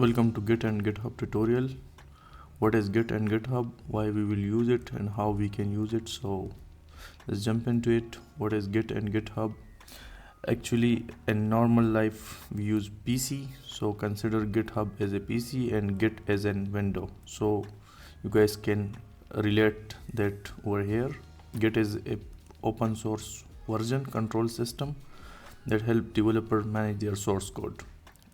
Welcome to Git and GitHub tutorial. What is Git and GitHub, why we will use it and how we can use it. So let's jump into it. What is Git and GitHub? Actually, in normal life we use PC, so consider GitHub as a PC and Git as an window. So you guys can relate that over here. Git is a open source version control system that help developer manage their source code,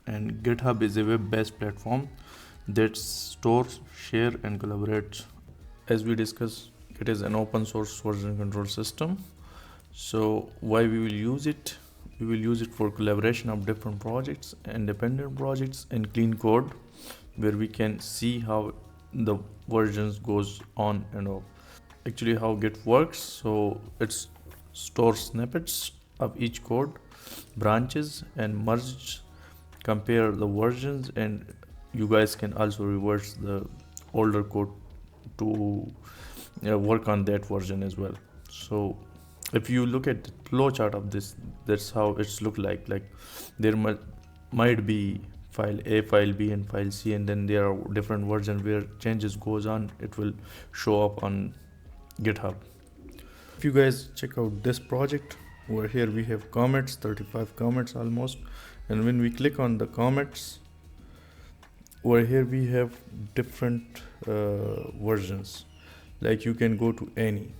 and GitHub is a web-based platform that stores, share and collaborates. As we discussed, it is an open source version control system. So why we will use it? We will use it for collaboration of different projects, independent projects, and clean code, where we can see how the versions goes on and off. Actually, how Git works, so it stores snippets of each code, branches and merge, compare the versions, and you guys can also reverse the older code to work on that version as well. So if you look at the flow chart of this, that's how it's look like there might be file A, file B and file C, and then there are different versions where changes goes on. It will show up on GitHub. If you guys check out this project, over here we have commits, 35 commits almost, and when we click on the commits, over here we have different versions. Like you can go to any,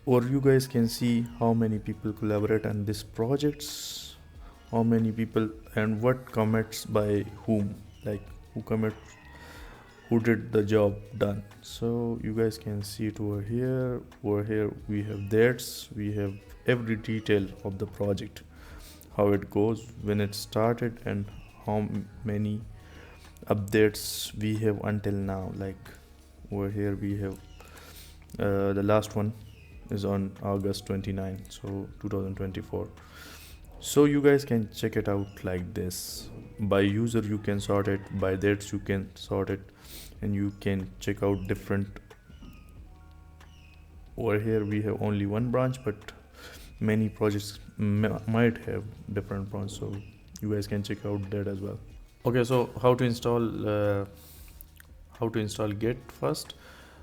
or you guys can see how many people collaborate on this projects, how many people and what commits by whom, like who commit, who did the job done. So you guys can see it over here. Over here we have dates, we have every detail of the project, how it goes, when it started, and how many updates we have until now. Like over here we have the last one is on August 29, so 2024. So you guys can check it out like this. By user you can sort it, by dates you can sort it, and you can check out different. Over here we have only one branch, but many projects might have different branches, so you guys can check out that as well. Okay, so how to install Git first.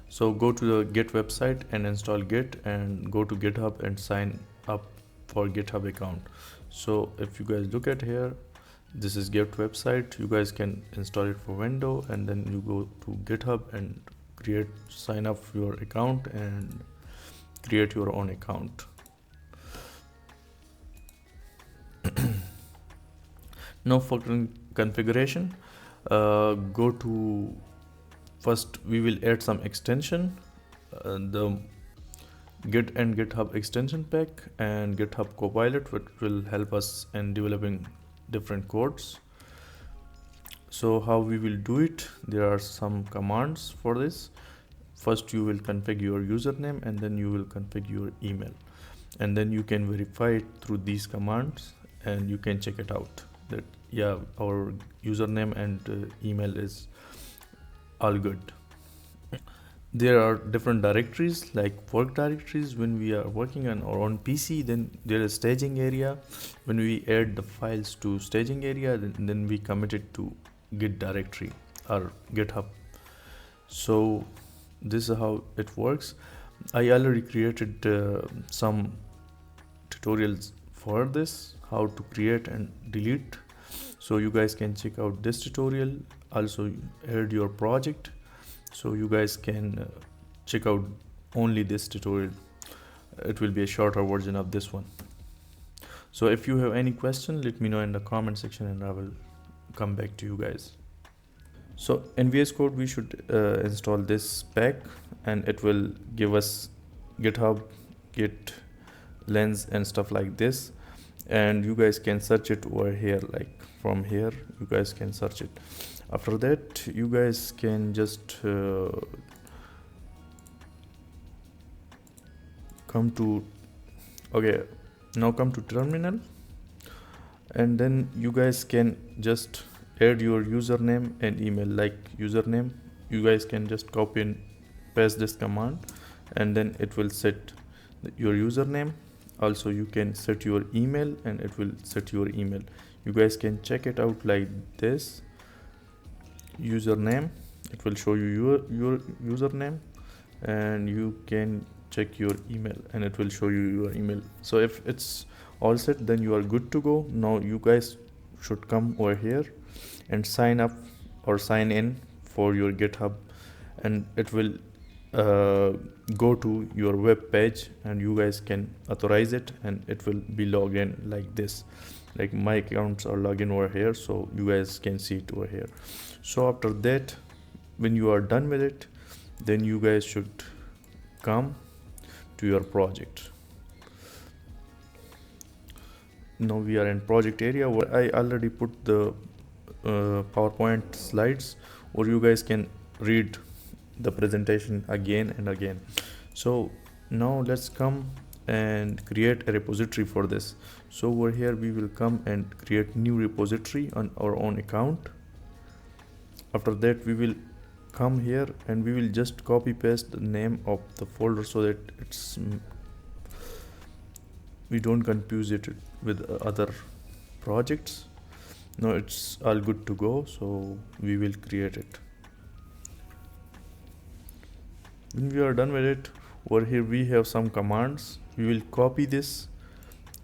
So go to the Git website and install Git, and go to GitHub and sign up for GitHub account. So if you guys look at here, this is Git website. You guys can install it for window, and then you go to GitHub and sign up your account and create your own account. Now for configuration, go to, first we will add some extension, the Git and GitHub extension pack and GitHub Copilot, which will help us in developing different codes. So how we will do it, there are some commands for this. First you will configure your username, and then you will configure your email, and then you can verify it through these commands, and you can check it out that yeah, our username and email is all good. There are different directories, like work directories. When we are working on our own PC, then there is staging area. When we add the files to staging area, then we commit it to Git directory or GitHub. So this is how it works. I already created some tutorials for this, how to create and delete, so you guys can check out this tutorial. Also add your project, so you guys can check out only this tutorial. It will be a shorter version of this one. So if you have any question, let me know in the comment section and I will come back to you guys. So in VS Code we should install this pack, and it will give us GitHub, Git lens and stuff like this, and you guys can search it over here. Like from here you guys can search it. After that you guys can just come to terminal, and then you guys can just add your username and email. Like username, you guys can just copy and paste this command, and then it will set your username. Also you can set your email, and it will set your email. You guys can check it out like this. username. It will show you your username, and you can check your email and it will show you your email. So if it's all set, then you are good to go. Now you guys should come over here and sign up or sign in for your GitHub, and it will go to your web page, and you guys can authorize it, and it will be logged in like this. Like my accounts are logged in over here, so you guys can see it over here. So after that, when you are done with it, then you guys should come to your project. Now we are in project area where I already put the PowerPoint slides, or you guys can read the presentation again and again. So now let's come and create a repository for this. So over here we will come and create new repository on our own account. After that, we will come here and we will just copy paste the name of the folder so that we don't confuse it with other projects. Now it's all good to go, so we will create it. When we are done with it, over here we have some commands. We will copy this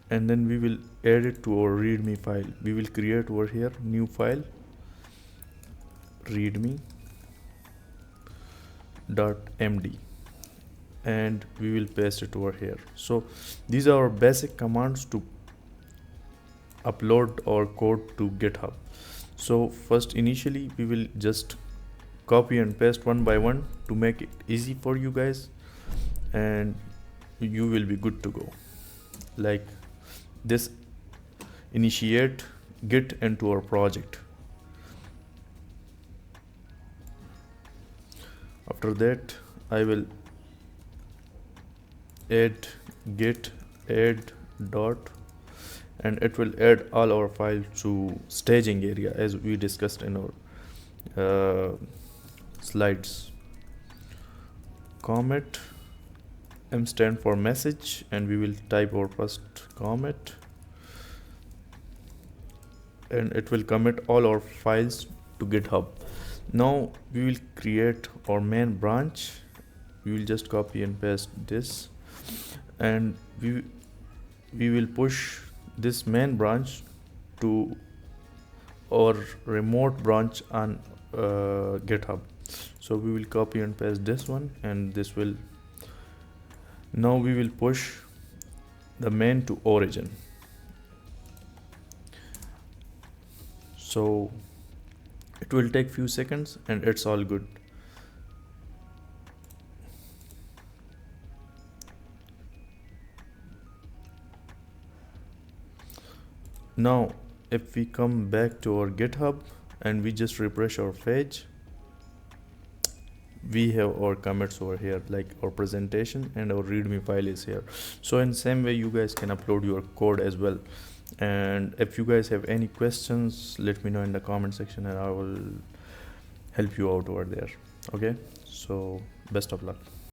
and then we will add it to our readme file. We will create over here new file, readme.md, and we will paste it over here. So these are our basic commands to upload our code to GitHub. So first, initially we will just copy and paste one by one to make it easy for you guys, and you will be good to go. Like this, initiate git into our project. After that, I will add git add dot, and it will add all our files to staging area as we discussed in our slides. Commit, M stand for message, and we will type our first commit, and it will commit all our files to GitHub. Now we will create our main branch. We will just copy and paste this, and we will push this main branch to our remote branch on GitHub. So we will copy and paste this one, and this will, now we will push the main to origin. So it will take few seconds and it's all good. Now if we come back to our GitHub and we just refresh our page, we have our commits over here, like our presentation, and our readme file is here. So in same way, you guys can upload your code as well. And if you guys have any questions, let me know in the comment section and I will help you out over there. Okay, so best of luck.